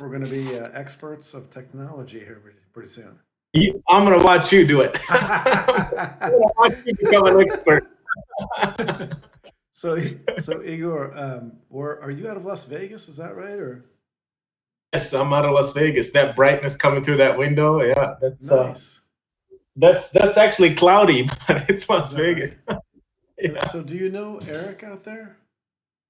we're going to be experts of technology here pretty soon. I'm gonna watch you do it. I'm gonna watch you become an expert. so, so Igor, where are you out of Las Vegas? Is that right? Or Yes, I'm out of Las Vegas. That brightness coming through that window, yeah, nice. that's actually cloudy, but it's Is Las that right? Vegas. And Yeah. so, do you know Eric out there?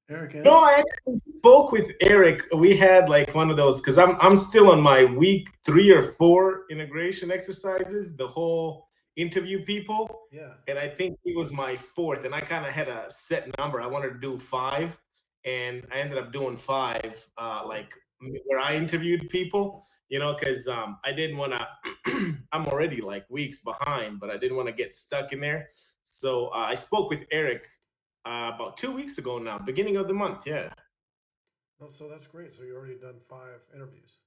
Eric No, M. I actually spoke with Eric. We had like one of those because I'm still on my week 3 or 4 integration exercises, the whole interview people, Yeah. and I think he was my fourth, and I kind of had a set number. I wanted to do five, and I ended up doing five, Oh, where I interviewed people, because I didn't want to. I'm already like weeks behind, but I didn't want to get stuck in there. So I spoke with Eric about 2 weeks ago now, beginning of the month. Yeah. oh, so that's great. So you already done 5 interviews.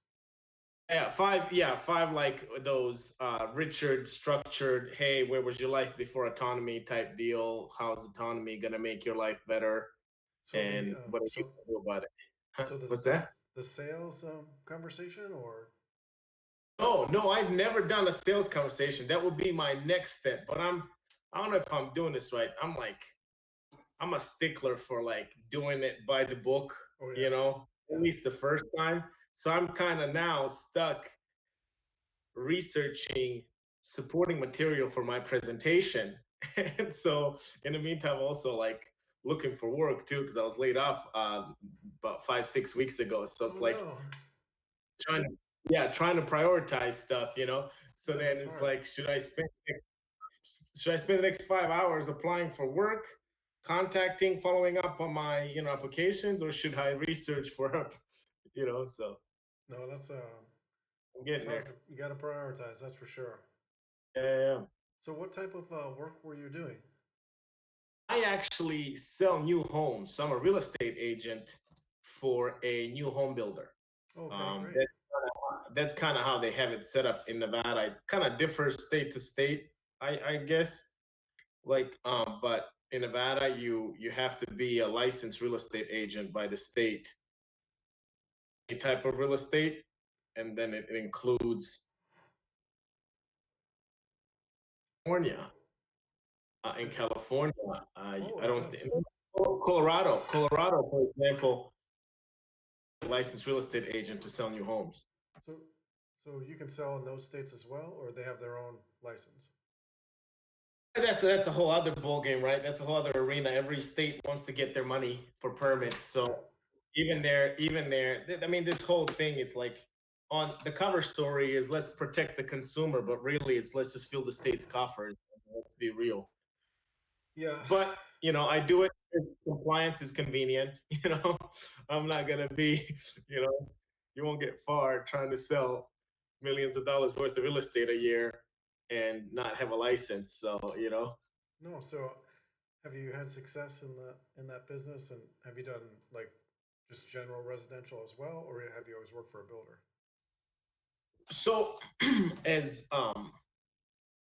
Yeah, five. Yeah, five like those Richard structured. Hey, where was your life before autonomy type deal? How's autonomy gonna make your life better? So the And what are you gonna do about it? Huh? so What's this that? the sales conversation or Oh no, I've never done a sales conversation. That would be my next step. But I don't know if I'm doing this right. I'm a stickler for like doing it by the book, oh yeah, at yeah. least the first time. So I'm kind of now stuck researching supporting material for my presentation. And so in the meantime, also like looking for work too, because I was laid off about 5, 6 weeks ago. So Oh it's like no, trying to, yeah, trying to prioritize stuff, So yeah, then that's it's hard. like, should I spend the next 5 hours applying for work, contacting, following up on my, applications, or should I research for so No, I'm that's getting hard. there. You got to prioritize. That's for sure. Yeah, yeah, yeah. So what type of work were you doing? I actually sell new homes. So I'm a real estate agent for a new home builder. Okay, Um, great. that, that's kind of how they have it set up in Nevada. It kind of differs state to state, I guess. But in Nevada, you have to be a licensed real estate agent by the state, a type of real estate, and then it includes California. In And California, oh, I it don't think does. Colorado, for example, a licensed real estate agent to sell new homes. So so you can sell in those states as well, or they have their own license. That's a whole other ball game, right? That's a whole other arena. Every state wants to get their money for Right, permits. So right. I mean, this whole thing is like on the cover story is let's protect the consumer, but really it's let's just fill the state's coffers. Let's be real. Yeah. But I do it because compliance is convenient. I'm not gonna be, you know, you won't get far trying to sell millions of dollars worth of real estate a year and not have a license. So. No, so have you had success in that business, and have you done like just general residential as well, or have you always worked for a builder? So as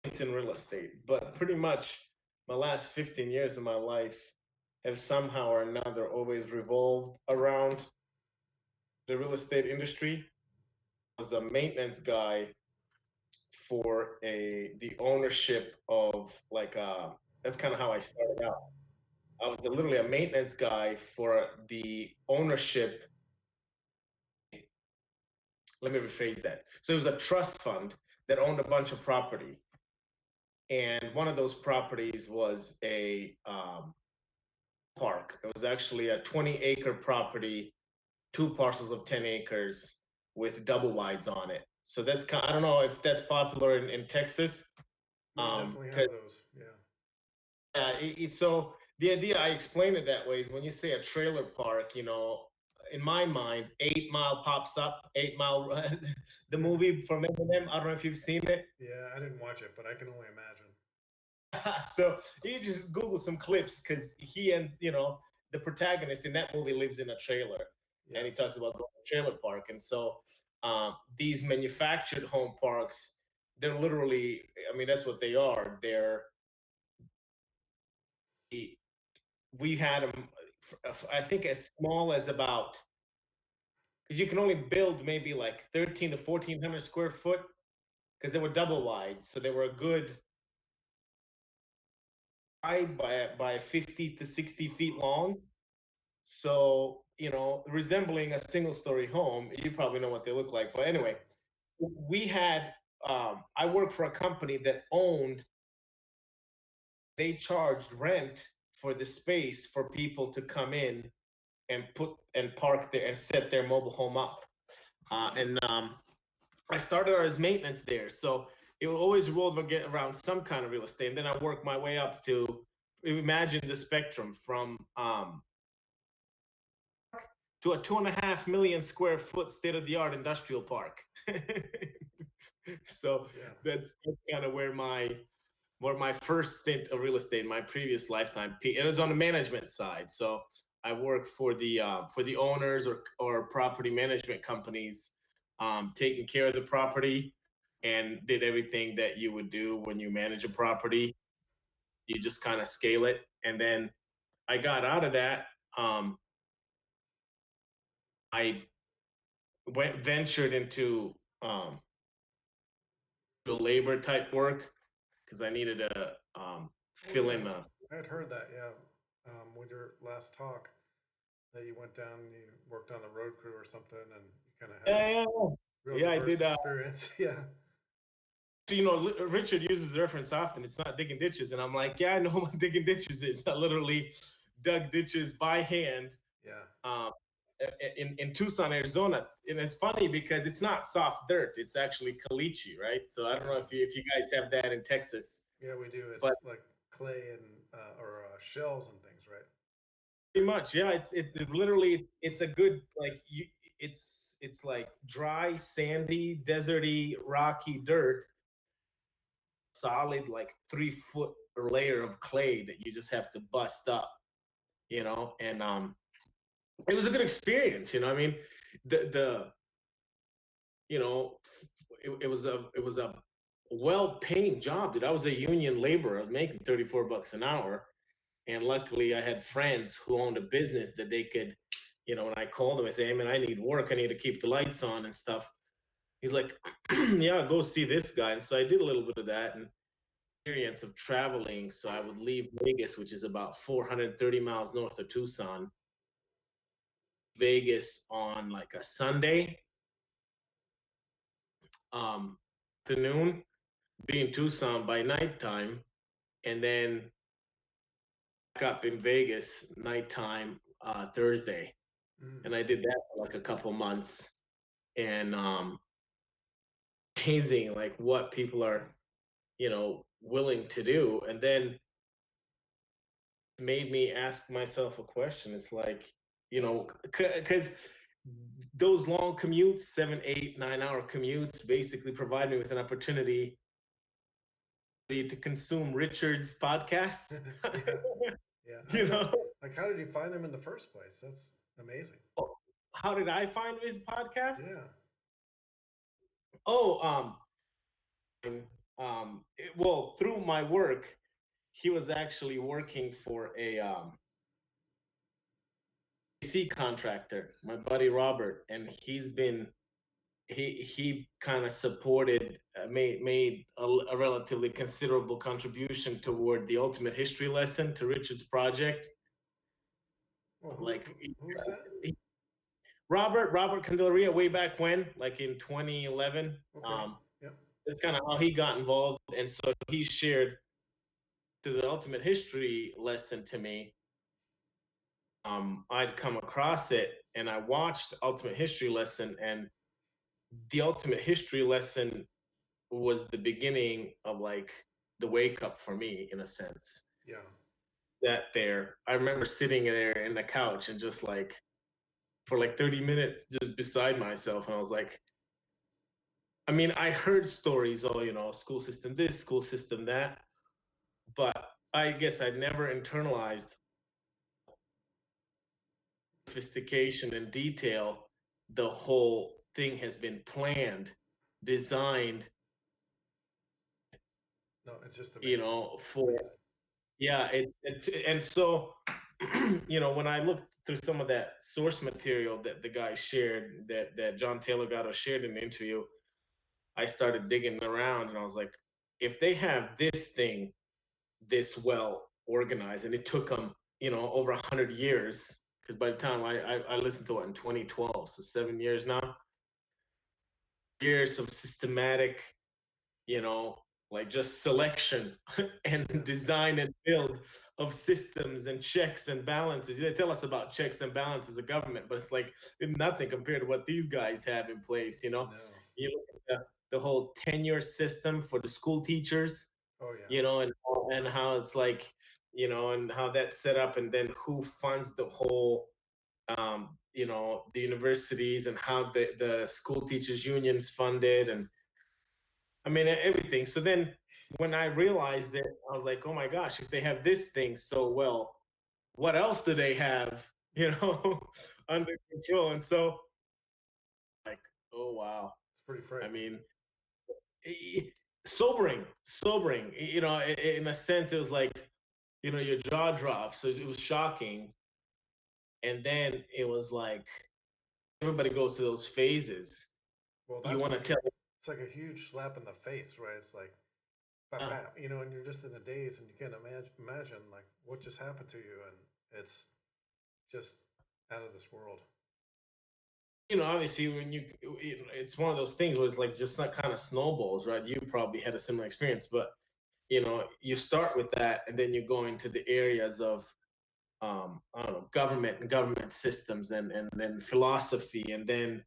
it's in real estate, but pretty much my last 15 years of my life have somehow or another always revolved around the real estate industry. I was a maintenance guy for the ownership of like that's kind of how I started out. I was literally a maintenance guy for the ownership. Let me rephrase that. So it was a trust fund that owned a bunch of property, and one of those properties was a park. It was actually a 20-acre property, two parcels of 10 acres with double wides on it. So that's kind. I don't know if that's popular in Texas. We definitely 'Cause have those. Yeah. so the idea I explain it that way is when you say a trailer park, in my mind, 8 Mile pops up. 8 Mile, the movie from Eminem. I don't know if you've seen it. Yeah, I didn't watch it, but I can only imagine. So you just Google some clips because he and the protagonist in that movie lives in a trailer, Yeah. and he talks about going to trailer park. And so these manufactured home parks, they're literally, I mean, that's what they are. We had them, I think, as small as about because you can only build maybe like 13 to 1400 square foot because they were double wide, so they were a good wide by 50 to 60 feet long. So, you know, resembling a single story home. You probably know what they look like, but anyway, we had I worked for a company that owned, they charged rent for the space for people to come in and put and park there and set their mobile home up. And I started out as maintenance there, so it always revolved around some kind of real estate. And then I worked my way up to, imagine the spectrum from to a 2.5 million square foot state of the art industrial park. So that's kind of where my first stint of real estate in my previous lifetime. It was on the management side, so I worked for the owners or property management companies, taking care of the property, and did everything that you would do when you manage a property. You just kind of scale it, and then I got out of that. I ventured into the labor type work because I needed to fill in a. I had heard that, yeah. With your last talk, that you went down and you worked on the road crew or something, and you kind of had a Yeah, real I diverse did. experience. Yeah. So, you know, Richard uses the reference often. It's not digging ditches, and I'm like, yeah, I know what digging ditches is. I literally dug ditches by hand. Yeah. In Tucson, Arizona, and it's funny because it's not soft dirt; it's actually caliche, right? So I don't know if you guys have that in Texas. Yeah, we do. It's But like clay and or shells and things, right? pretty much, yeah. It literally it's a good like you. It's like dry, sandy, deserty, rocky dirt, solid like 3 foot layer of clay that you just have to bust up, you know. And it was a good experience, you know. I mean, the you know, it was a well-paying job, dude. I was a union laborer making $34 an hour, and luckily I had friends who owned a business that they could, you know, when I called them, I say, hey man, I need work, I need to keep the lights on and stuff. He's like, yeah, go see this guy. And so I did a little bit of that, and experience of traveling. So I would leave Vegas, which is about 430 miles north of Tucson, Vegas on like a Sunday afternoon, be in Tucson by nighttime, and then back up in Vegas nighttime Thursday. And I did that for like a couple months, and amazing like what people are, you know, willing to do. And then made me ask myself a question. It's like, you know, because those long commutes, 7, 8, 9 hour commutes, basically provide me with an opportunity to consume Richard's podcasts. Yeah. Yeah. You know, like, how did you find them in the first place? That's amazing. how did I find his podcasts? Yeah. Oh, well, through my work, he was actually working for a AC contractor, my buddy Robert, and he kind of supported, made a relatively considerable contribution toward the ultimate history lesson to Richard's project. Well, Like who was that? Robert Candelaria, way back when, like in 2011. Okay. Yep. That's kind of how he got involved, and so he shared to the ultimate history lesson to me. I'd come across it, and I watched Ultimate History Lesson, and the Ultimate History Lesson was the beginning of like the wake up for me, in a sense. Yeah. That there, I remember sitting there in the couch and just like for like 30 minutes, just beside myself, and I was like, I mean, I heard stories, oh, you know, school system this, school system that, but I guess I'd never internalized sophistication and detail. The whole thing has been planned, designed, No, it's just you amazing. know, for Amazing. yeah. And so when I looked through some of that source material that the guy shared, that John Taylor Gatto shared in the interview, I started digging around, and I was like, if they have this thing this well organized, and it took them, over 100 years, because by the time I listened to it in 2012, so 7 years now, years of systematic, you know, like just selection and Yeah. design and build of systems and checks and balances. They tell us about checks and balances of government, but it's like nothing compared to what these guys have in place. No. You look at the whole tenure system for the school teachers, Oh yeah. and how it's like, and how that's set up, and then who funds the whole, the universities, and how the school teachers unions funded, and I mean, everything. So then when I realized it, I was like, oh my gosh, if they have this thing so well, what else do they have, under control? And so, like, oh wow. It's pretty I frightening. mean, sobering, in a sense, it was like, your jaw drops. So it was shocking. And then it was like, everybody goes through those phases. Well, You that's want to like tell, it's like a huge slap in the face, right? It's like bap uh, bap, and you're just in a daze and you can't imagine like what just happened to you, and it's just out of this world. obviously when it's one of those things where it's like just not kind of snowballs, right? You probably had a similar experience, but you start with that, and then you go into the areas of, I don't know, government and government systems, and then philosophy, and then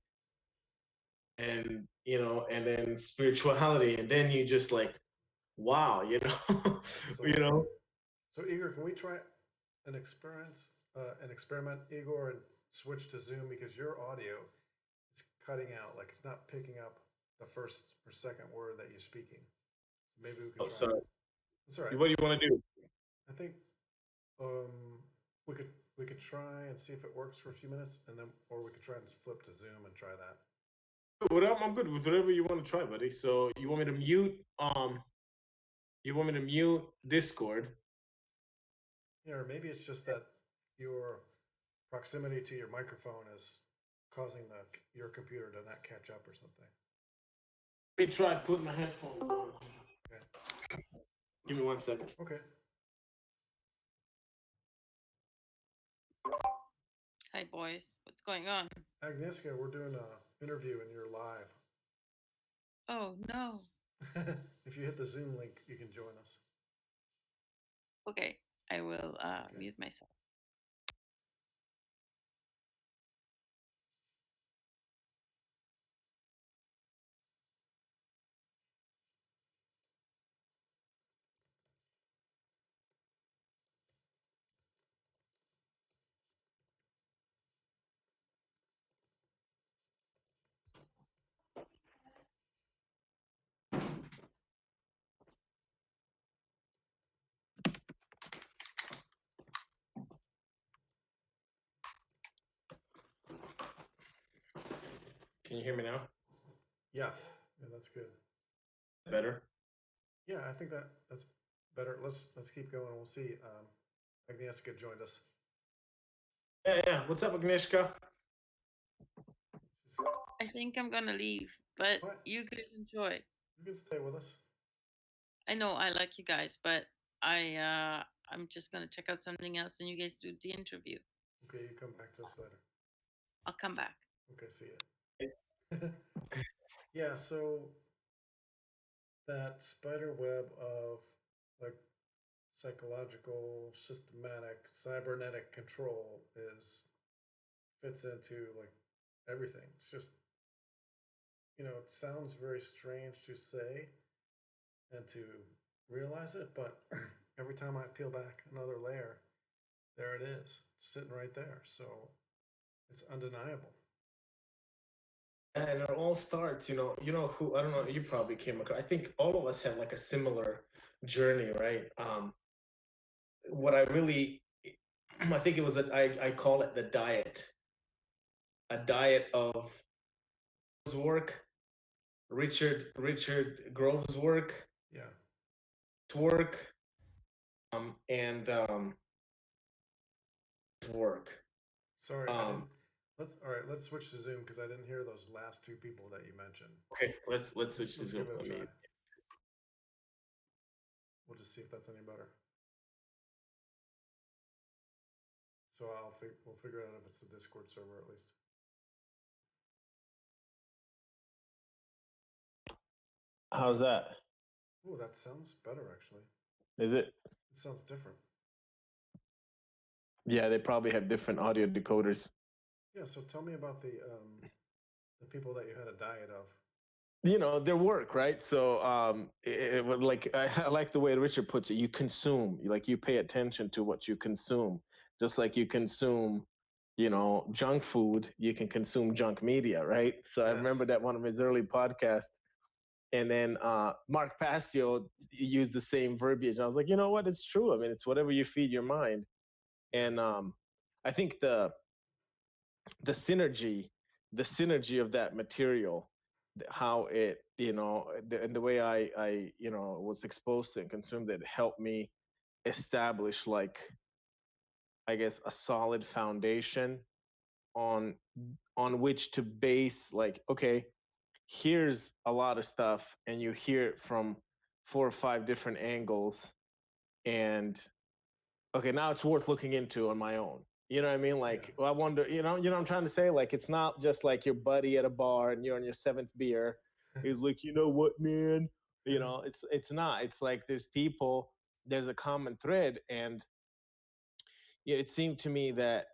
spirituality, and then you just like, wow, you Absolutely. know. So, Igor, can we try an experiment, Igor, and switch to Zoom because your audio is cutting out, like it's not picking up the first or second word that you're speaking. So maybe we could Oh, try sorry. that. That's all right. What do you want to do? I think um, we could we could try and see if it works for a few minutes, and then or we could try and flip to Zoom and try that. Whatever, I'm good with whatever you want to try, buddy. So you want me to mute Discord? Yeah, or maybe it's just that your proximity to your microphone is causing your computer to not catch up or something. Let me try putting my headphones on. Okay. Give me 1 second. Okay. Hi, boys. What's going on? Agnieszka, we're doing a interview and you're live. Oh, no. If you hit the Zoom link, you can join us. Okay, I will Okay. mute myself. Can you hear me now? Yeah. Yeah, that's good. Better. Yeah, I think that's better. Let's keep going. We'll see. Agnieszka joined us. Yeah. What's up, Agnieszka? She's, I think I'm gonna leave, but what? you could enjoy. You can stay with us. I know I like you guys, but I'm just gonna check out something else, and you guys do the interview. Okay, you come back to us later. I'll come back. Okay, see ya. Yeah, so that spider web of like psychological, systematic, cybernetic control is fits into like everything. It's just it sounds very strange to say and to realize it, but every time I peel back another layer, there it is, sitting right there. So it's undeniable. And it all starts, who, I don't know, you probably came across. I think all of us had like a similar journey, right? What I really, I think it was that I call it the diet, a diet of work, Richard Grove's Yeah. work, and work. Sorry, I didn't. Um, Let's all right. Let's switch to Zoom because I didn't hear those last two people that you mentioned. okay, let's switch to Let's Zoom. give it a Let try. me. We'll just see if that's any better. So we'll figure out if it's the Discord server at least. How's that? Oh, that sounds better actually. Is it? It sounds different. Yeah, they probably have different audio decoders. Yeah. So tell me about the people that you had a diet of. You know, their work, right? So it would like I like the way Richard puts it. You consume, like you pay attention to what you consume, just like you consume, you know, junk food. You can consume junk media, right? So I remember Yes. that one of his early podcasts, and then Mark Passio used the same verbiage. I was like, you know what? It's true. I mean, it's whatever you feed your mind, Yeah. and I think the synergy the synergy of that material, how it, you know, and the way I you know was exposed to and consumed it helped me establish, like, I guess, a solid foundation on which to base, like, okay, here's a lot of stuff and you hear it from four or five different angles, and okay, now it's worth looking into on my own. You know what I mean? Yeah. Like, well, I wonder, you know what I'm trying to say? Like, it's not just like your buddy at a bar and you're on your seventh beer. He's like, you know what, man? You know, it's not. It's like there's people, there's a common thread, and yeah, it seemed to me that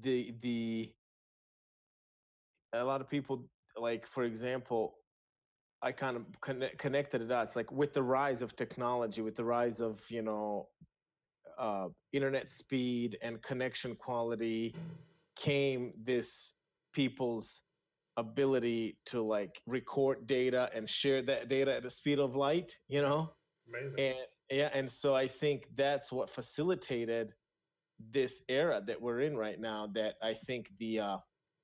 the a lot of people, like, for example, I kind of connected the dots, like with the rise of technology, with the rise of, you know, internet speed and connection quality, came this people's ability to like record data and share that data at the speed of light, you Yeah. know? It's amazing. And yeah, and so I think that's what facilitated this era that we're in right now, that I think the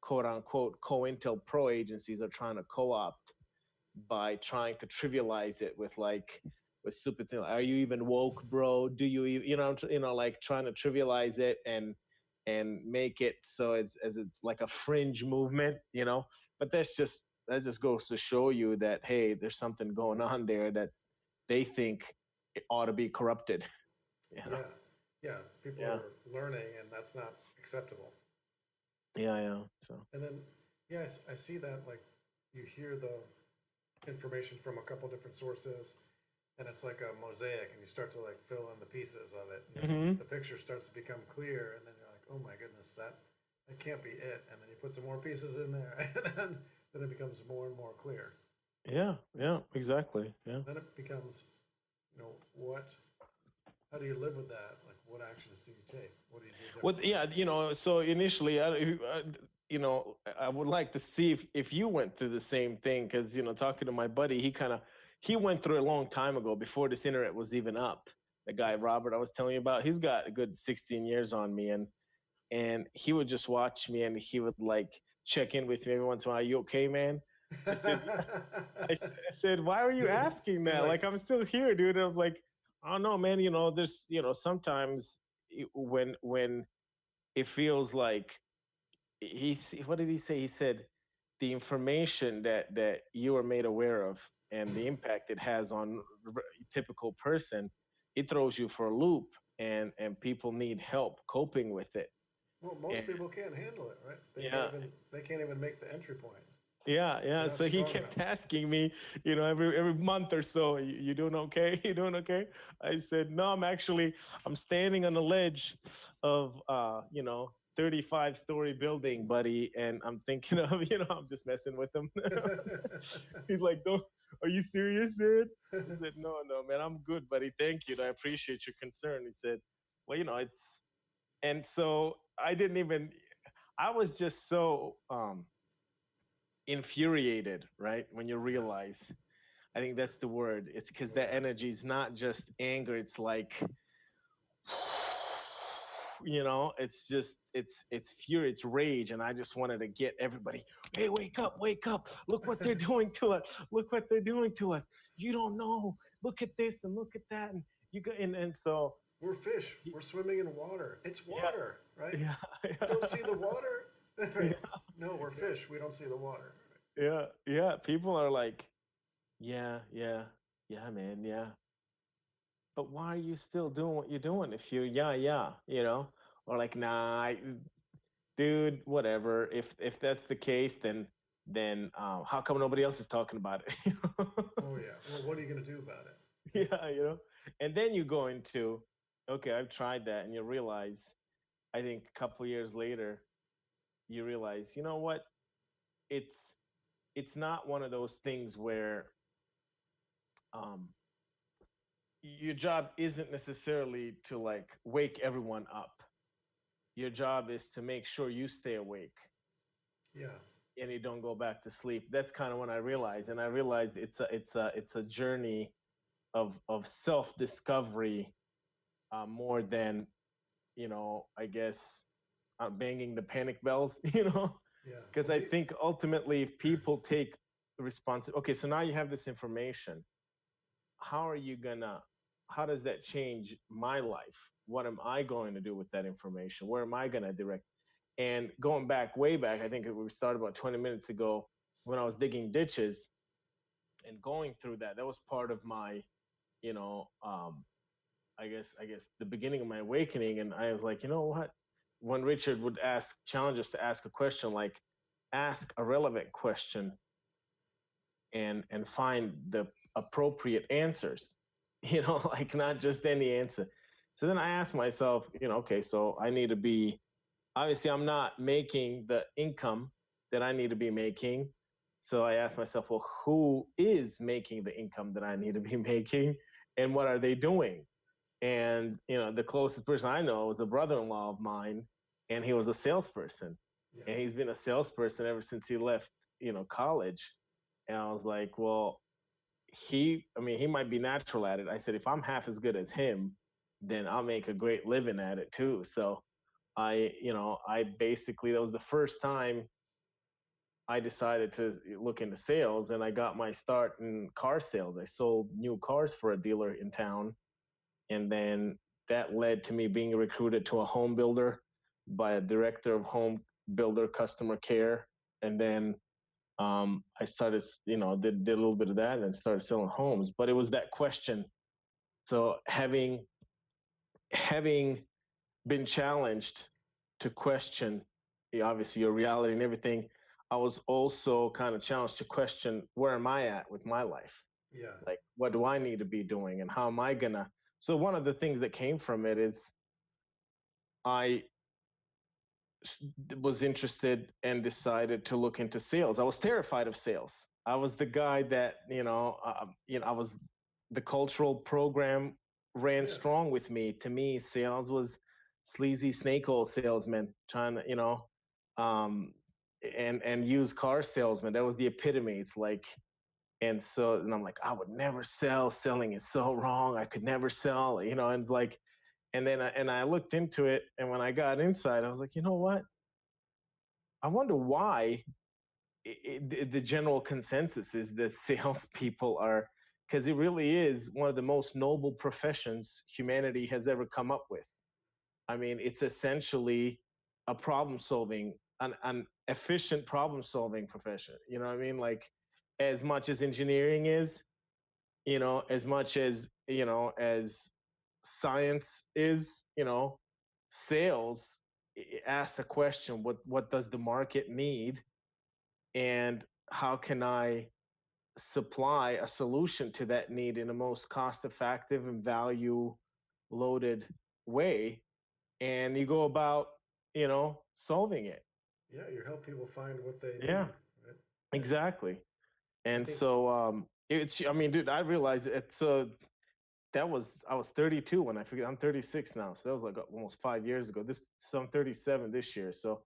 quote unquote COINTELPRO agencies are trying to co-opt by trying to trivialize it with, like, with stupid things. Are you even woke, bro? Do you you know, like trying to trivialize it and make it so it's as it's like a fringe movement, you know? But that just goes to show you that, hey, there's something going on there that they think it ought to be corrupted, you know? Yeah. Yeah. People Yeah. are learning, and that's not acceptable. Yeah. So And then, yes, I see that like you hear the information from a couple different sources, and it's like a mosaic, and you start to like fill in the pieces of it, and then hmm the picture starts to become clear, and then you're like, oh my goodness, that can't be it, and then you put some more pieces in there, and then it becomes more and more clear. yeah, exactly. Yeah. Then it becomes, what? How do you live with that? Like, what actions do you take? What do you do Well, differently? yeah, you know, so initially, you know, I would like to see if you went through the same thing, because, you know, talking to my buddy, he went through it a long time ago before this internet was even up. The guy Yeah. Robert I was telling you about, he's got a good 16 years on me, and he would just watch me and he would like check in with me every once in a while. You okay, man? I said, I said, why are you asking He's that? like, Like, I'm still here, dude. I was like, I don't know, man. You know, there's, you know, sometimes when it feels like what did he say? He said the information that you are made aware of and the impact it has on typical person, it throws you for a loop, and people need help coping with it. well, And most people can't handle it, right? yeah, They can't even make the entry point. yeah. They're not So he strong kept enough. asking me, you know, every month or so, you doing okay? You doing okay? I said, no, I'm standing on the ledge of, you know, 35-story building, buddy, and I'm thinking of, you know, I'm just messing with him. He's like, don't, are you serious, man? I said, no, man, I'm good, buddy. Thank you. I appreciate your concern. He said, well, you know, it's, and so I didn't even, I was just so infuriated, right? When you Yeah, realize, I think that's the word. It's because yeah, that energy is not just anger. It's like, you know, it's just, it's fury, it's rage. And I just wanted to get everybody, hey, wake up. Look what they're doing to us. Look what they're doing to us. You don't know. Look at this and look at that. And you go, and so We're fish. We're swimming in water. It's Yeah, water, right? yeah, You don't see the water? yeah, Right. No, we're fish. We don't see the water. yeah, yeah. People are like, yeah, yeah, yeah, man, yeah. But why are you still doing what you're doing if you, yeah, yeah, or like, nah, dude, whatever. If that's the case, then how come nobody else is talking about it? Oh yeah. Well, what are you gonna do about it? Right? Yeah, and then you go into, okay, I've tried that, and you realize, I think a couple years later, you realize, you know what? It's it's not one of those things where um, your job isn't necessarily to like wake everyone up. Your job is to make sure you stay awake Yeah. and you don't go back to sleep. That's kind of when I realized, and I realized it's a journey of self discovery, more than, I guess, banging the panic bells. Yeah. Because Well, I think ultimately, if people take responsibility, okay, so now you have this information. How are you gonna? How does that change my life? What am I going to do with that information? Where am I gonna direct? And going back, way back, I think we started about 20 minutes ago when I was digging ditches and going through that. That was part of my, you know, I guess the beginning of my awakening. And I was like, you know what? When Richard would challenge us to ask a question, like ask a relevant question and find the appropriate answers, like not just any answer. So then I asked myself, okay, so I need to be, obviously I'm not making the income that I need to be making. So I asked myself, well, who is making the income that I need to be making, and what are they doing? And the closest person I know is a brother-in-law of mine, and he was a salesperson, yeah. and he's been a salesperson ever since he left, college. And I was like, well, he might be natural at it. I said, if I'm half as good as him, then I'll make a great living at it too. So I basically, that was the first time I decided to look into sales, and I got my start in car sales. I sold new cars for a dealer in town, and then that led to me being recruited to a home builder by a director of home builder customer care. And then I started, did a little bit of that and started selling homes. But it was that question. So having been challenged to question, obviously, your reality and everything, I was also kind of challenged to question, where am I at with my life? Yeah. Like, what do I need to be doing, and how am I gonna? So one of the things that came from it is I was interested and decided to look into sales. I was terrified of sales. I was the guy that, I was, the cultural program ran Yeah. strong with me. To me, sales was sleazy snake oil salesman trying to, um, and used car salesman. That was the epitome. It's like, and I'm like, I would never sell. Selling is so wrong. I could never sell, and it's like, and then I looked into it, and when I got inside, I was like, you know what? I wonder why the general consensus is that salespeople are, because it really is one of the most noble professions humanity has ever come up with. I mean, it's essentially a problem solving, an efficient problem solving profession. You know what I mean? Like, as much as engineering is, as much as, as science is, sales asks a question: what does the market need, and how can I supply a solution to that need in the most cost effective and value loaded way? And you go about, solving it. Yeah. You help people find what they Yeah, need. Right? Yeah. exactly. I And think. so I mean, dude, I realized it's I was 32 when I figured. I'm 36 now, so that was like almost 5 years ago. So I'm 37 this year. So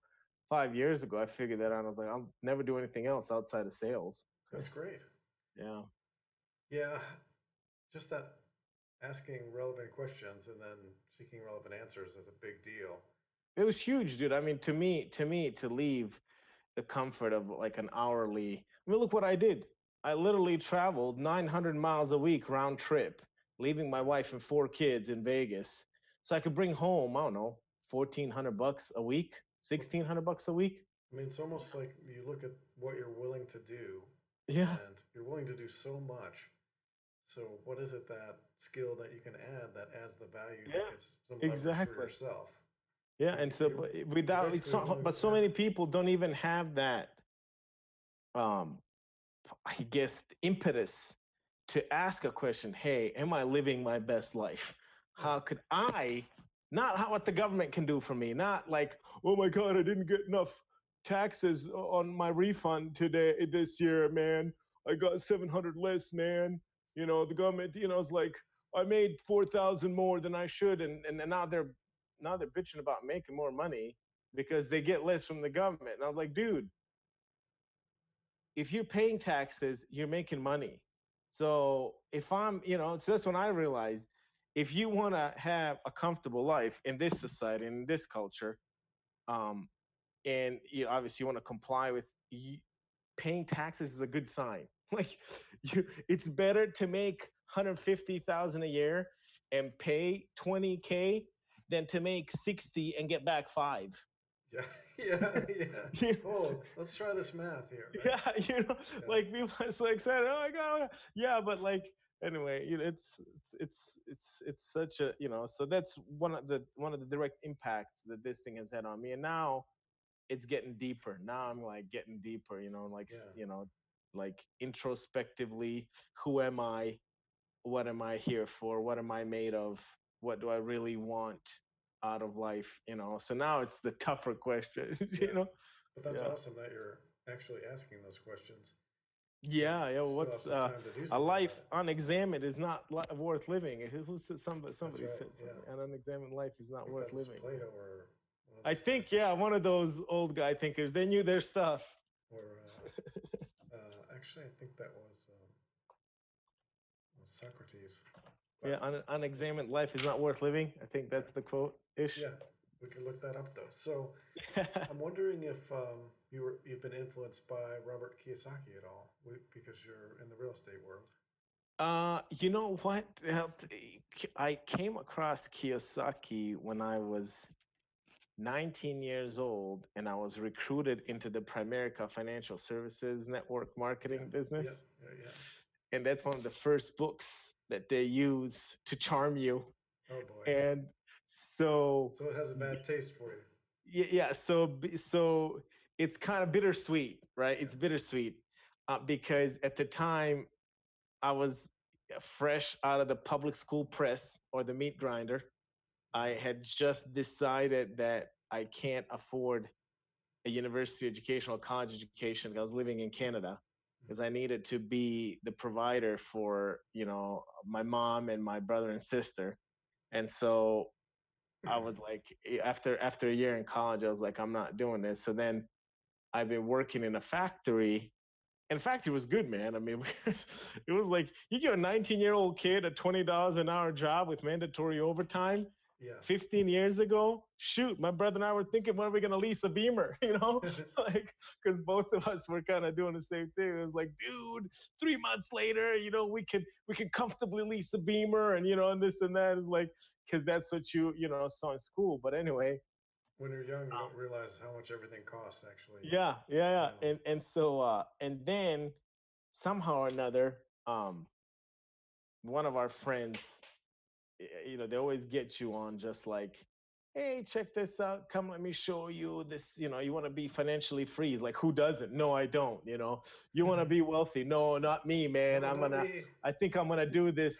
5 years ago, I figured that out. I was like, I'll never do anything else outside of sales. So That's great. yeah, Yeah. Just that asking relevant questions and then seeking relevant answers is a big deal. it was huge, dude. I mean, to me, to leave the comfort of like an hourly. I mean, look what I did. I literally traveled 900 miles a week round trip, leaving my wife and four kids in Vegas So I could bring home, I don't know, $1,400 a week, What's $1,600 a week. I mean, it's almost like you look at what you're willing to do, Yeah, and you're willing to do so much. So, what is it that skill that you can add that adds the value that yeah, gets some leverage for exactly. yourself? Yeah, You're and so you're, you're without basically so, willing. but so Yeah, many people don't even have that um I guess impetus to ask a question. Hey, am I living my best life? yeah, How could I, not how, what the government can do for me, not like, oh my God, I didn't get enough taxes on my refund today this year, man. I got 700 less, man. The government, is like, I made 4,000 more than I should, and now they're bitching about making more money because they get less from the government. And I was like, dude, if you're paying taxes, you're making money. So so that's when I realized, if you want to have a comfortable life in this society, in this culture, um, and obviously you want to comply with, paying taxes is a good sign. Like, it's better to make 150,000 a year and pay 20K than to make 60 and get back five. yeah, yeah, yeah. Oh, let's try this math here, right? Yeah, Yeah, like people are so excited. Oh my god, oh my God. Yeah, but like anyway, it's such a So that's one of the direct impacts that this thing has had on me, and now it's getting deeper. Now I'm like getting deeper, like yeah, like introspectively, who am I? What am I here for? What am I made of? What do I really want out of life? So now it's the tougher question. yeah. But that's Yeah. awesome that you're actually asking those questions and Yeah, yeah. still have What's some time to do a something life about it. unexamined is not worth living. Who said somebody? That's Somebody right. said Yeah, something. An unexamined life is I not think worth that was living. Plato or one of I those think, guys. yeah, one of those old guy thinkers. They knew their stuff. Or actually, I think that was Socrates. Yeah, But we can, unexamined life is not worth living. I think yeah, that's the quote ish. yeah, we can look that up though. So I'm wondering if you've been influenced by Robert Kiyosaki at all, because you're in the real estate world. You know what? I came across Kiyosaki when I was 19 years old, and I was recruited into the Primerica Financial Services network Yeah, marketing business. yeah, yeah, yeah. And that's one of the first books that they use to charm you. Oh boy. And so, So it has a bad taste for you. yeah, so it's kind of bittersweet, right? Yeah. It's bittersweet because at the time I was fresh out of the public school press or the meat grinder. I had just decided that I can't afford a university education or college education. I was living in Canada because I needed to be the provider for, my mom and my brother and sister. And so I was like, after a year in college, I was like, I'm not doing this. So then I've been working in a factory, and the factory was good, man. I mean, it was like you give a 19-year-old kid a $20 an hour job with mandatory overtime. Yeah. 15 years ago, shoot, my brother and I were thinking, when are we going to lease a Beamer? Like, because both of us were kind of doing the same thing. It was like, dude, 3 months later, we could comfortably lease a Beamer, and this and that is like, because that's what saw in school. But anyway, When you're young, you don't realize how much everything costs. Actually, yeah, yeah, you know. yeah. And then somehow or another, one of our friends, they always get you on just like, hey, check this out. Come, let me show you this. You want to be financially free. It's like, who doesn't? No, I don't. You want to be wealthy? No, not me, man. No, not me. I think I'm gonna do this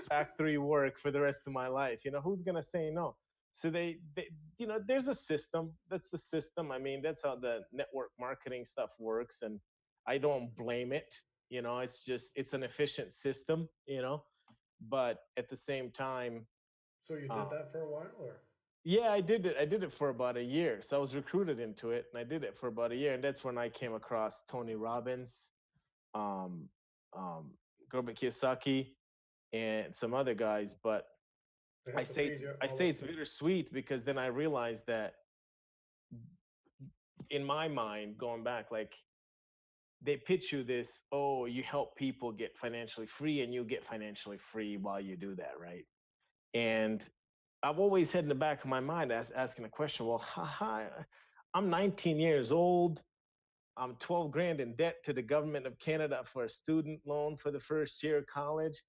factory work for the rest of my life. Who's gonna say no? So there's a system. That's the system. I mean, that's how the network marketing stuff works, and I don't blame it. It's an efficient system. But at the same time, So you did uh, that for a while, or? yeah, I did it. I did it for about a year. So I was recruited into it, and I did it for about a year. And that's when I came across Tony Robbins, um, Robert Kiyosaki, and some other guys. But They I have to say feed you I all say at it's some. bittersweet because then I realized that in my mind, going back, like they pitch you this, oh, you help people get financially free, and you get financially free while you do that, right? And I've always had in the back of my mind asking the question, well, hi, I'm 19 years old. I'm 12 grand in debt to the government of Canada for a student loan for the first year of college.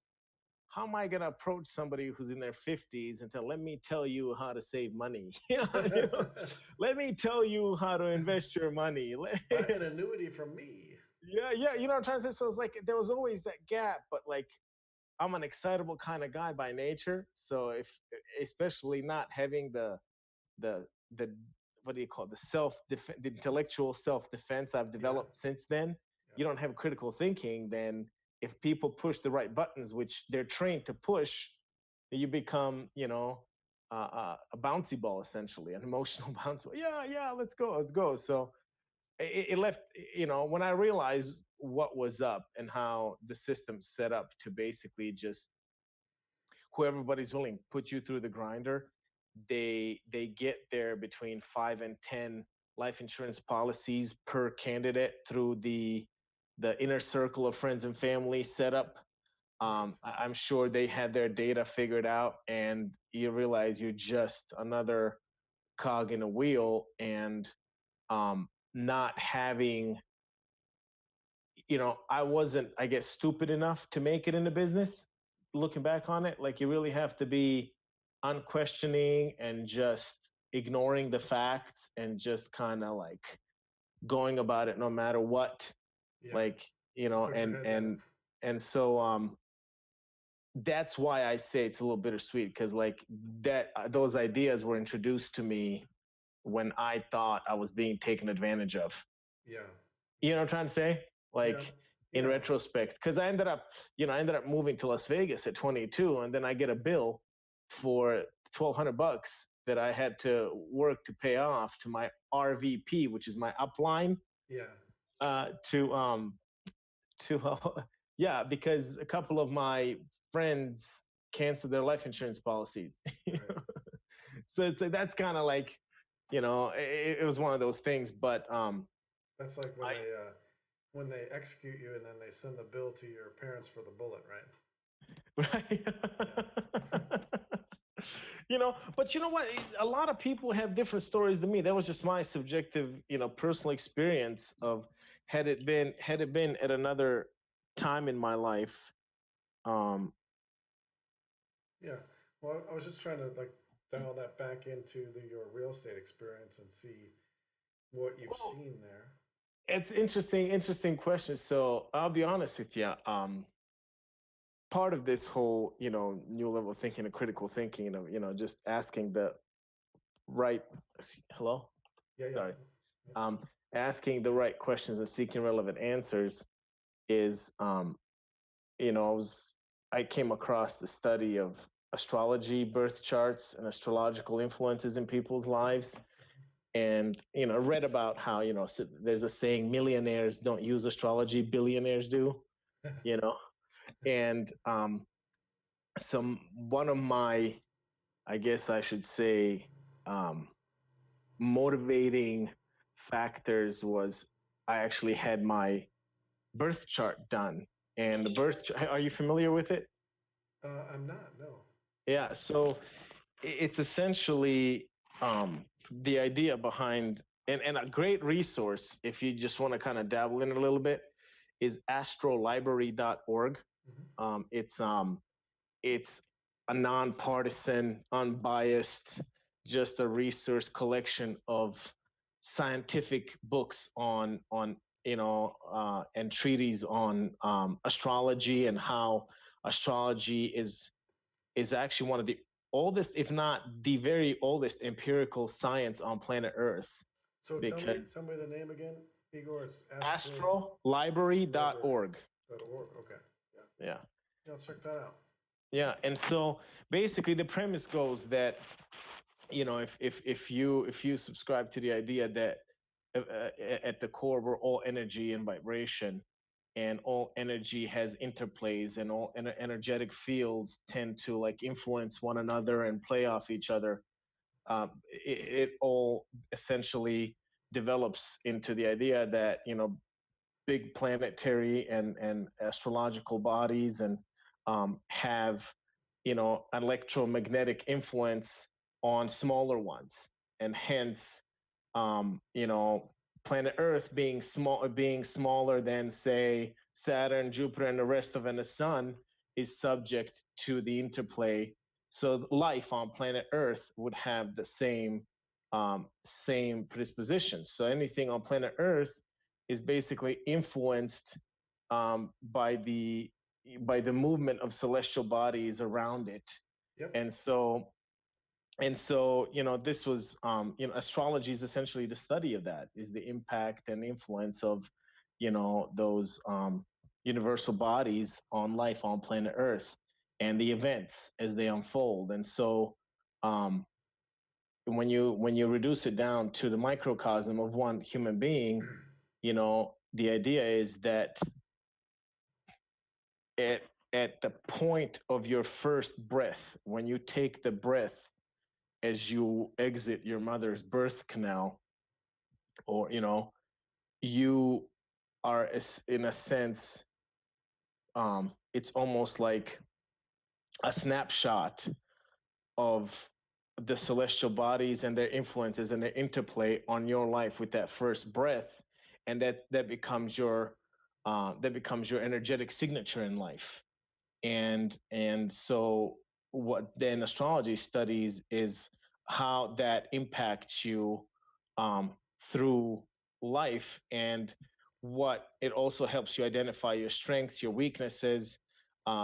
How am I going to approach somebody who's in their 50s and tell, let me tell you how to save money? Let me tell you how to invest your money. Buy an annuity from me. Yeah, you know what I'm trying to say? So it's like there was always that gap, but like I'm an excitable kind of guy by nature. So if especially not having the the what do you call it, the intellectual self-defense I've developed since then, you don't have critical thinking, then if people push the right buttons, which they're trained to push, you become, a bouncy ball, essentially, an emotional bouncy ball. Yeah, let's go. So it left, when I realized what was up and how the system's set up to basically just who everybody's willing to put you through the grinder, they get there between 5 and 10 life insurance policies per candidate through the inner circle of friends and family setup. I'm sure they had their data figured out, and you realize you're just another cog in a wheel, and not having, I wasn't, I guess, stupid enough to make it in the business. Looking back on it, like you really have to be unquestioning and just ignoring the facts and just kind of like going about it no matter what. Like, and so that's why I say it's a little bittersweet, because like that those ideas were introduced to me when I thought I was being taken advantage of. Yeah. You know what I'm trying to say? Like in retrospect, because I ended up moving to Las Vegas at 22, and then I get a bill for $1,200 that I had to work to pay off to my RVP, which is my upline. Yeah. Yeah, because a couple of my friends canceled their life insurance policies. Right. So it's like, that's kind of like, it was one of those things. But that's like when they execute you and then they send the bill to your parents for the bullet, right? Right. But you know what? A lot of people have different stories than me. That was just my subjective, personal experience of had it been at another time in my life. Yeah. Well, I was just trying to like dial that back into your real estate experience and see what you've seen there. It's interesting question. So I'll be honest with you. Part of this whole, new level of thinking and critical thinking, just asking the right, hello? Yeah. Sorry. Asking the right questions and seeking relevant answers is, I came across the study of astrology, birth charts, and astrological influences in people's lives. And, read about how, so there's a saying, millionaires don't use astrology, billionaires do, and one of my, I guess I should say, motivating factors was I actually had my birth chart done. And the are you familiar with it? I'm not, no. Yeah, so it's essentially the idea behind, and a great resource if you just want to kind of dabble in it a little bit, is astrolibrary.org. It's a nonpartisan, unbiased, just a resource collection of scientific books on and treatises on astrology, and how astrology is actually one of the oldest, if not the very oldest, empirical science on planet Earth. So tell me the name again, Igor. It's astrolibrary.org. Okay. Yeah. I'll check that out. Yeah, and so basically the premise goes that, if you subscribe to the idea that at the core we're all energy and vibration, and all energy has interplays, and all energetic fields tend to like influence one another and play off each other, it all essentially develops into the idea that big planetary and astrological bodies and have electromagnetic influence on smaller ones, and hence, um, you know, planet Earth being smaller than, say, Saturn, Jupiter, and the rest of and the Sun, is subject to the interplay. So life on planet Earth would have the same predispositions. So anything on planet Earth is basically influenced um, by the by the movement of celestial bodies around it. Yep. And so this was astrology is essentially the study of that, is the impact and influence of those universal bodies on life on planet Earth, and the events as they unfold. And so um, when you reduce it down to the microcosm of one human being, the idea is that at at the point of your first breath, when you take the breath as you exit your mother's birth canal, or you are, in a sense, it's almost like a snapshot of the celestial bodies and their influences and their interplay on your life with that first breath, and that becomes your energetic signature in life. And so what then astrology studies is how that impacts you um, through life, and what it also helps you identify your strengths, your weaknesses,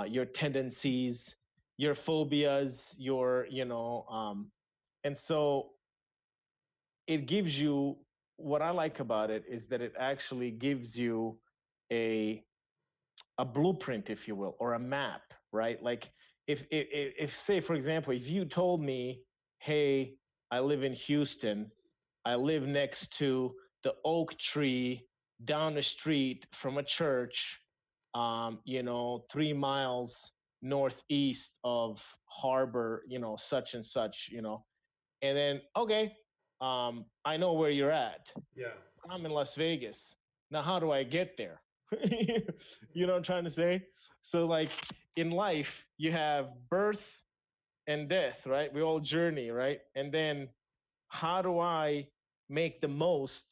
your tendencies, your phobias, and so it gives you, what I like about it is that it actually gives you a a blueprint, if you will, or a map, right? Like, if say, for example, if you told me, hey, I live in Houston, I live next to the oak tree down the street from a church, 3 miles northeast of Harbor, such and such, and then, okay, I know where you're at. Yeah. I'm in Las Vegas. Now, how do I get there? You know what I'm trying to say? So, like, in life, you have birth and death, right? We all journey, right? And then, how do I make the most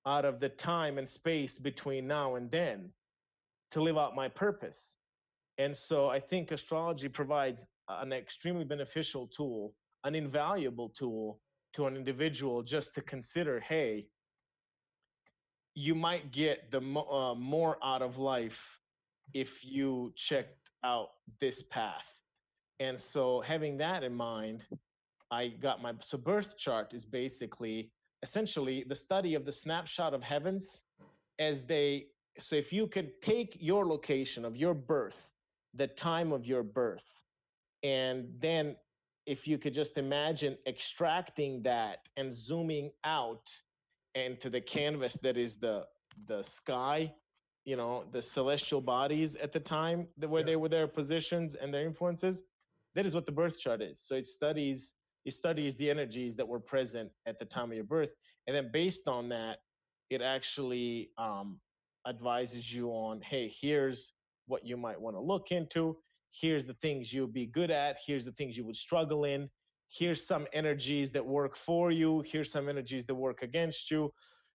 out of the time and space between now and then to live out my purpose? And so, I think astrology provides an extremely beneficial tool, an invaluable tool to an individual, just to consider, hey, you might get more out of life if you checked out this path. And so, having that in mind, I got my so birth chart is basically essentially the study of the snapshot of heavens as they. So if you could take your location of your birth, the time of your birth, and then if you could just imagine extracting that and zooming out into the canvas that is the sky, the celestial bodies at the time, where Yep. they were, their positions and their influences. That is what the birth chart is. So it studies the energies that were present at the time of your birth, and then based on that, it actually advises you on, hey, here's what you might want to look into. Here's the things you'll be good at. Here's the things you would struggle in. Here's some energies that work for you. Here's some energies that work against you.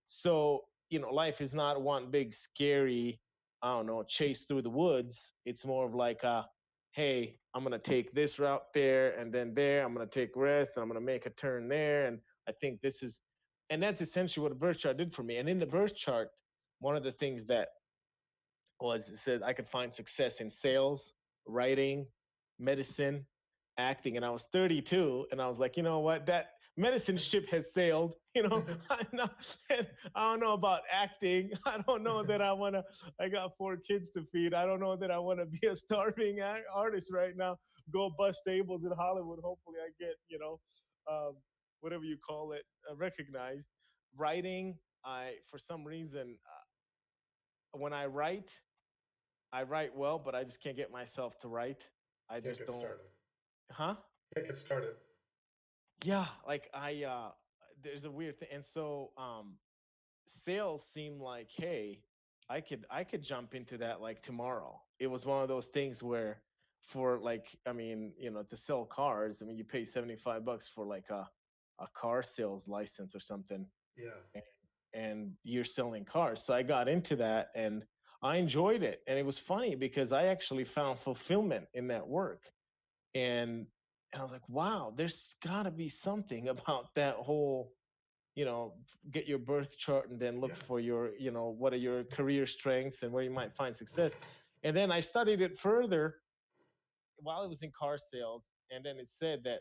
So, life is not one big scary, I don't know, chase through the woods. It's more of like, hey, I'm going to take this route there, and then there, I'm going to take rest, and I'm going to make a turn there. And I think and that's essentially what a birth chart did for me. And in the birth chart, one of the things that was, it said I could find success in sales, writing, medicine, acting. And I was 32, and I was like, you know what? That medicine ship has sailed. I'm not, I don't know about acting. I don't know that I want to. I got 4 kids to feed. I don't know that I want to be a starving artist right now. Go bust tables in Hollywood. Hopefully, I get um, whatever you call it, recognized. Writing, for some reason, when I write well, but I just can't get myself to write. I Can't just get don't. started. Huh? Can't get started. Yeah, like there's a weird thing. And so sales seemed like, hey, I could jump into that like tomorrow. It was one of those things where for like, I mean, to sell cars. I mean, you pay $75 for like a car sales license or something, Yeah. and you're selling cars. So I got into that and I enjoyed it. And it was funny because I actually found fulfillment in that work. And I was like, wow, there's got to be something about that whole, get your birth chart and then look Yeah. for your, what are your career strengths and where you might find success. And then I studied it further while I was in car sales. And then it said that,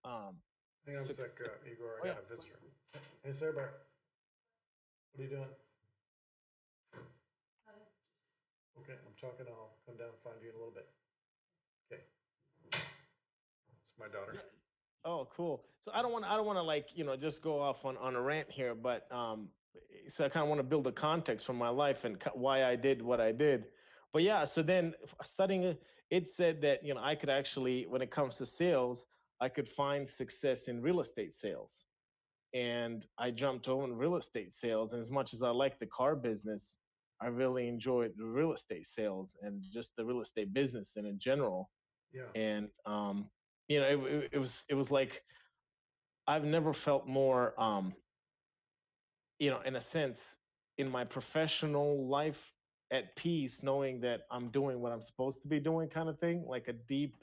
Hang on a suc- sec, Igor. I oh yeah, got a visitor. Hey, Sarah Bar. What are you doing? Okay, I'm talking. I'll come down and find you in a little bit. Okay. It's my daughter. yeah. Oh, cool. So I don't want to like, just go off on a rant here, but so I kind of want to build a context from my life and why I did what I did. But yeah, so then studying it, it said that, I could actually, when it comes to sales, I could find success in real estate sales. And I jumped over in real estate sales. And as much as I like the car business, I really enjoyed the real estate sales and just the real estate business and in general. Yeah. And it was like I've never felt more, in a sense, in my professional life at peace, knowing that I'm doing what I'm supposed to be doing, kind of thing, like a deep,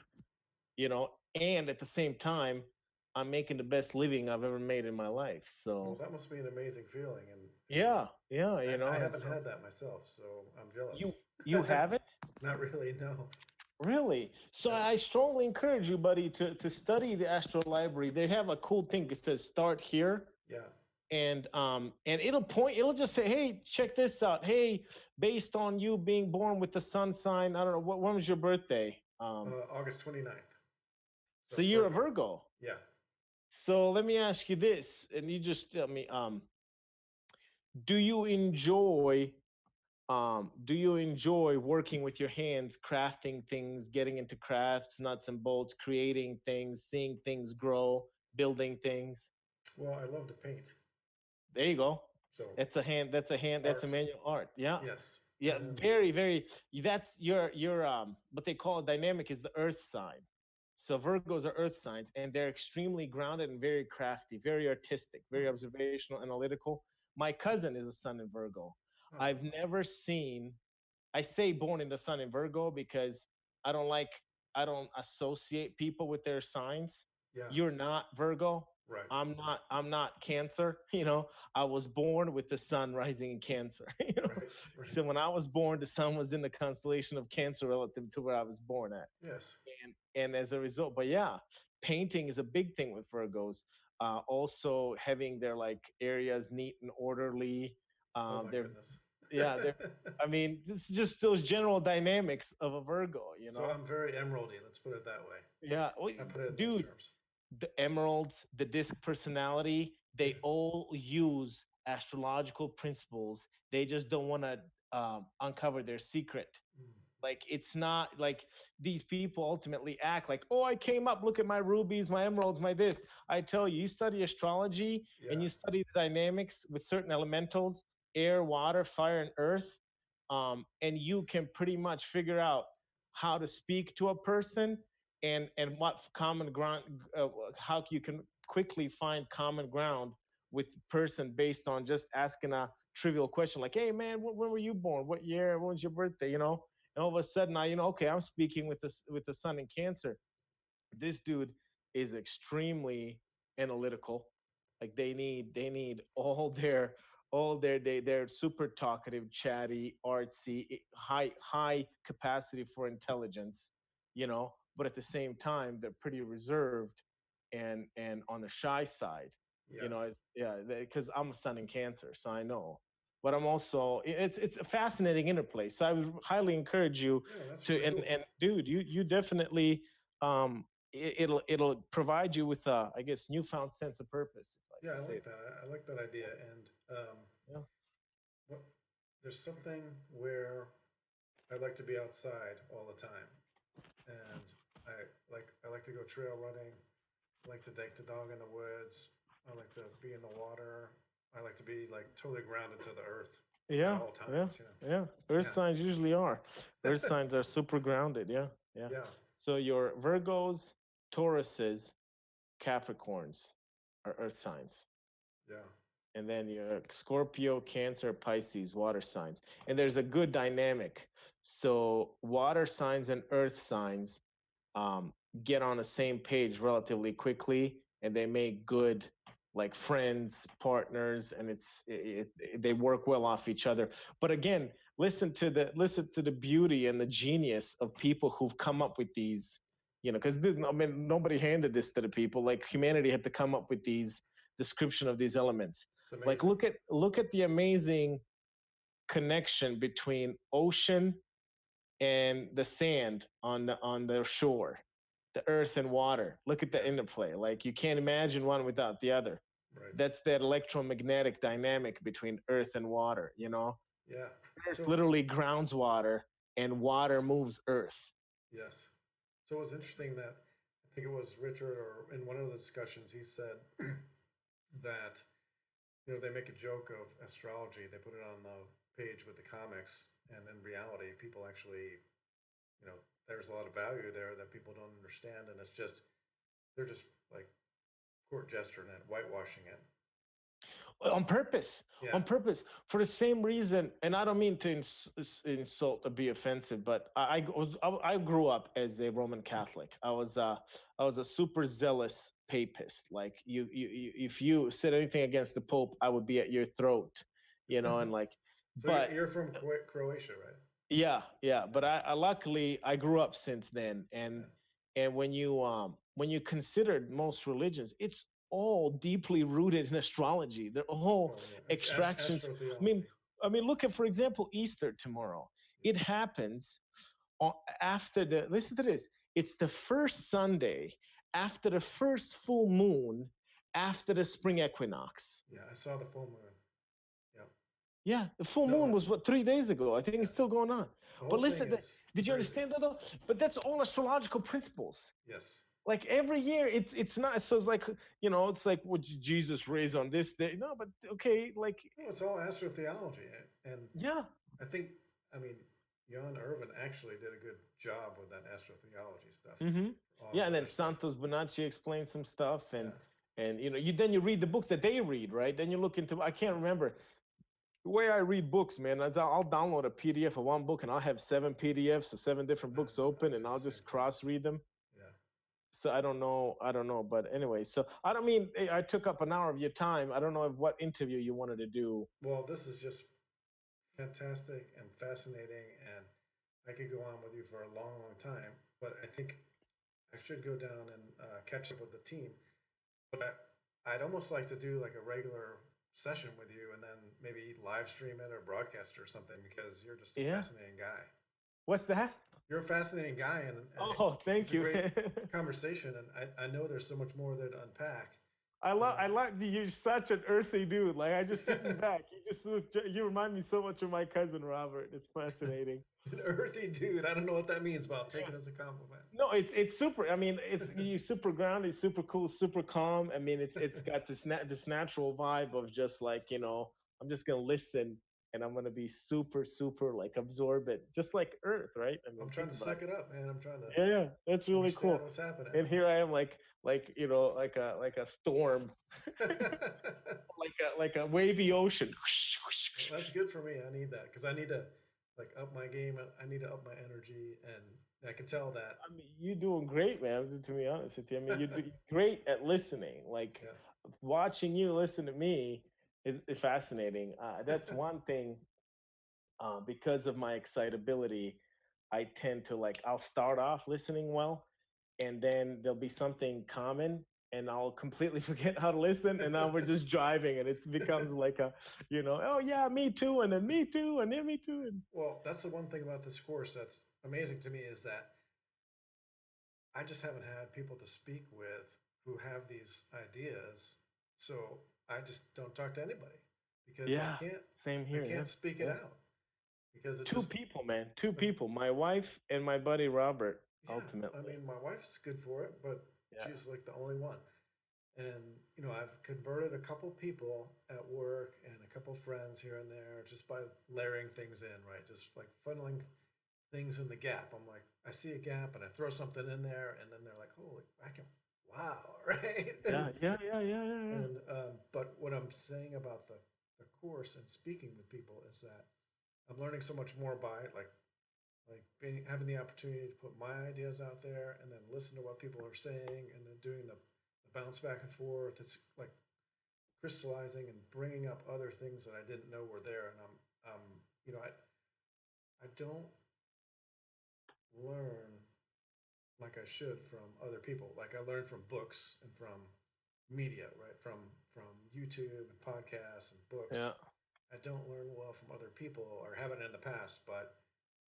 and at the same time, I'm making the best living I've ever made in my life. Well, So that must be an amazing feeling, and yeah, yeah, I and haven't so had that myself, so I'm you jealous. you have it. Not really, no. Really? So Yeah. I strongly encourage you, buddy, to study the Astro Library. They have a cool thing. It says start here, Yeah. and it'll just say, hey, check this out. Hey, based on you being born with the sun sign, I don't know when was your birthday. August 29th. So So you're a Virgo. Virgo. Yeah. So let me ask you this, and you just tell me, do you enjoy working with your hands, crafting things, getting into crafts, nuts and bolts, creating things, seeing things grow, building things? Well, I love to paint. There you go. So That's a art. manual art. Yeah. Yes. Yeah, And very, very. That's your what they call dynamic is the earth sign. So Virgos are earth signs, and they're extremely grounded and very crafty, very artistic, very observational, analytical. My cousin is a sun in Virgo. oh, I've never seen. I say born in the sun in Virgo because I don't like I don't associate people with their signs. yeah. You're not Virgo. Right. I'm not Cancer. I was born with the sun rising in Cancer. Right. Right. So when I was born, the sun was in the constellation of Cancer relative to where I was born at. Yes. And as a result, but yeah, painting is a big thing with Virgos. Also having their like areas neat and orderly. Oh my They're goodness. yeah, they're I mean, it's just those general dynamics of a Virgo. So I'm very emeraldy. Let's put it that way. Yeah, well, I put it in those dude, terms. the emeralds, the disc personality, they all use astrological principles. They just don't want to uncover their secret. Mm. Like it's not like these people ultimately act like, oh, I came up, look at my rubies, my emeralds, my this. I tell you, you study astrology and Yeah. you study the dynamics with certain elementals, air, water, fire, and earth, and you can pretty much figure out how to speak to a person and what common ground, how you can quickly find common ground with the person based on just asking a trivial question like, hey man, when were you born? What year? When was your birthday? And all of a sudden I, okay, I'm speaking with the sun in Cancer. This dude is extremely analytical. Like they need they're super talkative, chatty, artsy, high capacity for intelligence, but at the same time they're pretty reserved and on the shy side. Yeah. Yeah, because I'm a sun in Cancer, so I know. But I'm also it's a fascinating interplay. So I would highly encourage you Yeah. That's to really cool. and dude, you definitely it'll provide you with a, I guess, newfound sense of purpose, if I Yeah, I could say like that. I like that idea. And that. what, there's something where I like to be outside all the time, and I like to go trail running. I like to take the dog in the woods. I like to be in the water. I like to be like totally grounded to the earth. at Yeah, all yeah, times. yeah. Earth Yeah. signs usually are. Earth signs are super grounded. Yeah, yeah. Yeah. So your Virgos, Tauruses, Capricorns are Earth signs. Yeah. And then your Scorpio, Cancer, Pisces, water signs. And there's a good dynamic. So water signs and earth signs um, get on the same page relatively quickly, and they make good like friends, partners, and they work well off each other. But again, listen to the beauty and the genius of people who've come up with these. You know, because I mean, nobody handed this to the people. Like humanity had to come up with these description of these elements. It's Like amazing. look at the amazing connection between ocean and the sand on the shore, the earth and water. Look at the Yeah. interplay. Like you can't imagine one without the other. Right. That's that electromagnetic dynamic between earth and water. You know, Yeah. earth So literally grounds water, and water moves earth. yes. So it was interesting that I think it was Richard, or in one of the discussions, he said that they make a joke of astrology. They put it on the page with the comics, and in reality, people actually, there's a lot of value there that people don't understand, and it's just they're just like court gesturing it, whitewashing it. On purpose, Yeah. on purpose, for the same reason. And I don't mean to insult or be offensive, but I grew up as a Roman Catholic. I was a super zealous papist. Like if you said anything against the Pope, I would be at your throat, you know. And like, So but you're from Croatia, right? yeah, yeah. But I luckily I grew up since then, and when you consider most religions, it's all deeply rooted in astrology. They're all Oh yeah, it's extractions. I mean, astrotheology. look at, for example, Easter tomorrow. It happens on, after the. Listen to this. It's the first Sunday after the first full moon after the spring equinox. Yeah, I saw the full moon. Yeah. Yeah, the full No, moon was what 3 days ago. I think yeah. it's still going on. The But whole thing listen, is did you crazy. understand that though? But that's all astrological principles. Yes. Like every year, it's not. So it's like it's like what Jesus raised on this day. No, but okay, like No, it's all astrotheology, and yeah, I think I mean Jan Irvin actually did a good job with that astrotheology stuff. hmm All yeah. his And then other stuff. Santos Bonacci explained some stuff, Yeah. and you then you read the books that they read, right? Then you look into. I can't remember the way I read books, man. Is I'll download a PDF of one book, and I'll have 7 PDFs of 7 different books I open, do and the I'll same just thing. cross read them. Yeah. So I don't know, but anyway, so I don't mean I took up an hour of your time. I don't know what interview you wanted to do. Well, this is just fantastic and fascinating, and I could go on with you for a long, long time. But I think I should go down and catch up with the team. But I'd almost like to do like a regular session with you, and then maybe live stream it or broadcast it or something, because you're just a Yeah. fascinating guy. What's that? You're a fascinating guy, and Oh, thank it's a you. great conversation. And I know there's so much more there to unpack. I like you're such an earthy dude. Like I just sitting back. You remind me so much of my cousin Robert. It's fascinating. An earthy dude. I don't know what that means, but I'll take it as a compliment. No, it's super. I mean, it's you super grounded, super cool, super calm. I mean, it's got this natural vibe of just like I'm just gonna listen and I'm gonna be super like absorbent, just like Earth, right? I mean, I'm trying think to about suck it up, man. I'm trying to it. Yeah, that's really understand cool. what's happening. And here I am, like like a storm, like a wavy ocean. Well, that's good for me. I need that because I need to like up my game. I need to up my energy, and I can tell that. I mean, you're doing great, man. To be honest with you, I mean, you're great at listening. Like Yeah. watching you listen to me is fascinating. That's one thing. Because of my excitability, I tend to like I'll start off listening well, and then there'll be something common, and I'll completely forget how to listen, and now we're just driving, and it becomes like oh yeah, me too, and then me too, and then me too, and Well, that's the one thing about this course that's amazing to me is that I just haven't had people to speak with who have these ideas. So I just don't talk to anybody because yeah, same I here, yeah, can't speak it yeah. out because it Two just people, man, two people, my wife and my buddy Robert, yeah. I ultimately, mean, my wife's good for it, but yeah. she's like the only one. And I've converted a couple people at work and a couple friends here and there just by layering things in, right? Just like funneling things in the gap. I'm like, I see a gap and I throw something in there, and then they're like, holy, I can, wow, right? Yeah, yeah, yeah, yeah, yeah, yeah. And but what I'm saying about the course and speaking with people is that I'm learning so much more by it, like having the opportunity to put my ideas out there and then listen to what people are saying, and then doing the bounce back and forth. It's like crystallizing and bringing up other things that I didn't know were there. And I don't learn like I should from other people. Like I learn from books and from media, right? From YouTube and podcasts and books. Yeah. I don't learn well from other people, or haven't in the past, but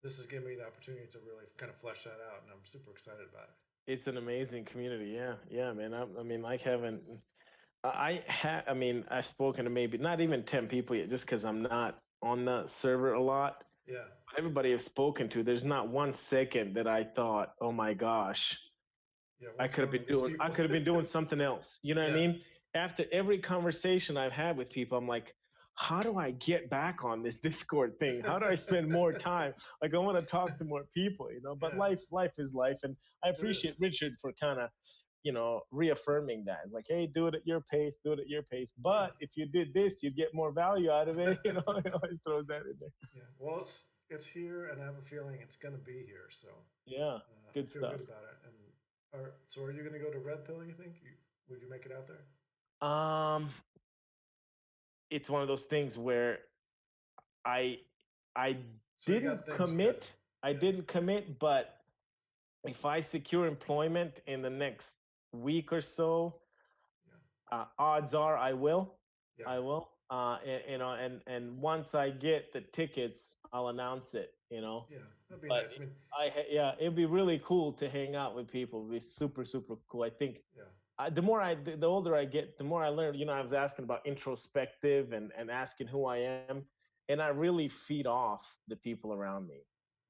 this has given me the opportunity to really kind of flesh that out, and I'm super excited about it. It's an amazing community. Yeah, yeah, man. I mean, I haven't. I mean, I've spoken to maybe not even 10 people yet, just because I'm not on the server a lot. Yeah, Everybody I've spoken to, there's not 1 second that I thought, "Oh my gosh, yeah. I What's could have wrong been with these doing. I people? could have been doing something else." You know what I Yeah, mean? After every conversation I've had with people, I'm like, "How do I get back on this Discord thing? How do I spend more time? Like, I want to talk to more people, you know." But yeah. life is life, and I It is. appreciate Richard for kind of, reaffirming that. Like, hey, do it at your pace, do it at your pace. Yeah, But if you did this, you'd get more value out of it. He always throws that in there. yeah. Well, it's here, and I have a feeling it's going to be here. So Yeah, I good feel stuff. good about it. And so are you going to go to Red Pill? You think? Would you make it out there? Um, it's one of those things where I I So you got didn't things good. commit. I Yeah, didn't commit, but if I secure employment in the next week or so, yeah, odds are I will. yeah, I will. And once I get the tickets, I'll announce it. yeah. That'd be But nice. I mean, yeah, it'd be really cool to hang out with people. It'd be super super cool. I think yeah, the older I get, the more I learn. I was asking about introspective and asking who I am, and I really feed off the people around me.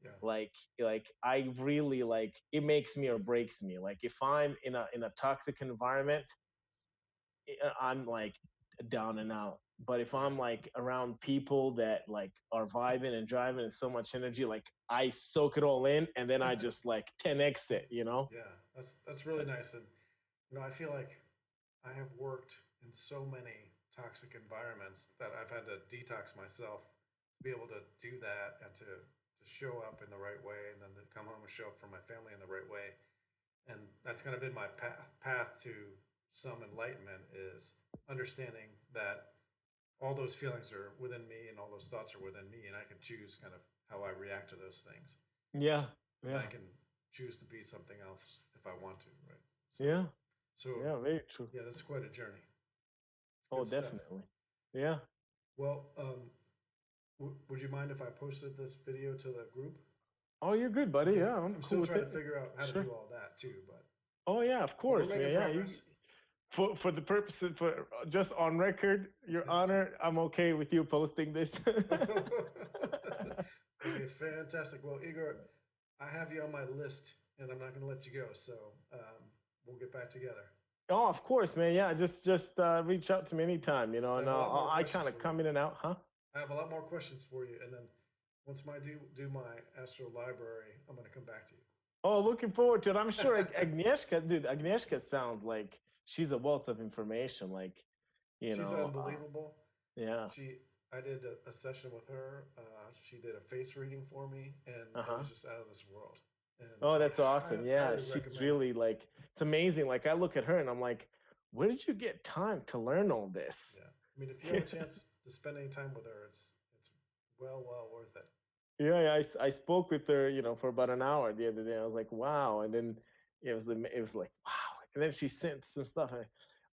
yeah, Like I really like it makes me or breaks me. Like if I'm in a toxic environment, I'm like down and out. But if yeah, I'm like around people that like are vibing and driving and so much energy, like I soak it all in and then I just like 10x it. yeah. That's really nice. And I feel like I have worked in so many toxic environments that I've had to detox myself to be able to do that and to show up in the right way, and then to come home and show up for my family in the right way. And that's kind of been my path to some enlightenment, is understanding that all those feelings are within me and all those thoughts are within me, and I can choose kind of how I react to those things, Yeah, and yeah, I can choose to be something else if I want to, right? So yeah, so yeah. Very true. yeah, that's quite a journey. It's Oh, good stuff. definitely. Yeah. Well, would you mind if I posted this video to the group? Oh, you're good, buddy. Okay, Yeah, I'm I'm cool still with trying to it. figure out how to Sure. do all that too, Oh yeah, of but we're course, making man. Yeah, you progress. for the purposes for just on record, Your Honor, I'm okay with you posting this. Okay, fantastic. Well, Igor, I have you on my list, and I'm not going to let you go. So we'll get back together. Oh, of course, man. Yeah, just reach out to me anytime, So I and have a lot more I questions kind of for you. come in and out, huh? I have a lot more questions for you, and then once I do my astro library, I'm going to come back to you. Oh, looking forward to it. I'm sure Agnieszka, dude. Agnieszka sounds like she's a wealth of information. Like, you She's know, unbelievable. yeah. I did a session with her. She did a face reading for me, and Uh it huh. was just out of this world. And Oh, I would that's awesome. Yeah, highly she's recommend. really like it's amazing. Like I look at her and I'm like, where did you get time to learn all this? Yeah, I mean, if you have a chance to spend any time with her, it's well worth it. Yeah, I spoke with her, for about an hour the other day. I was like, wow, and then it was like, wow, and then she sent some stuff.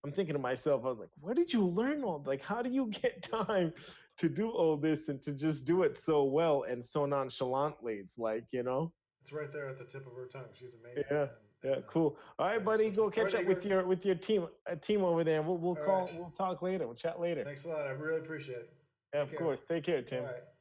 I'm thinking to myself, I was like, where did you learn all? Like, how do you get Yeah, time to do all this and to just do it so well and so nonchalantly? It's like, it's right there at the tip of her tongue. She's amazing, yeah, yeah, and cool. All right, very nice buddy, person. go All catch right, up Igor. with your team over there, and we'll All right. talk later. We'll chat later. Thanks a lot. I really appreciate it. Yeah, Take of care. course. Take care, Tim. Bye.